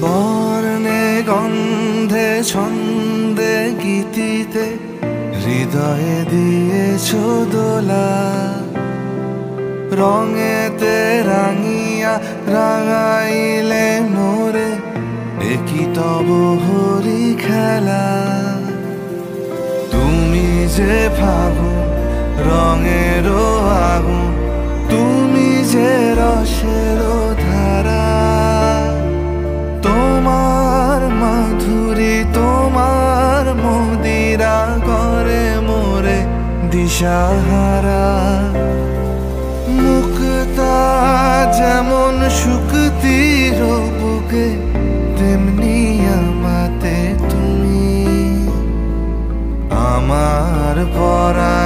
বর্ণে গন্ধে ছন্দে গীতিতে হৃদয়ে দিয়েছ দোলা, রঙেতে রাঙিয়া রাঙাইলে মোরে একই তব হরি খেলা। তুমি যে ফাগুন রঙেরও আগুন, তুমি যে রসেরও ধারা, তোমার মাধুরী তোমার মদিরা করে মোরে দিশাহারা। মুক্তা যেমন শুকতির বুকে, তেমনি আমাতে তুমি আমার পরা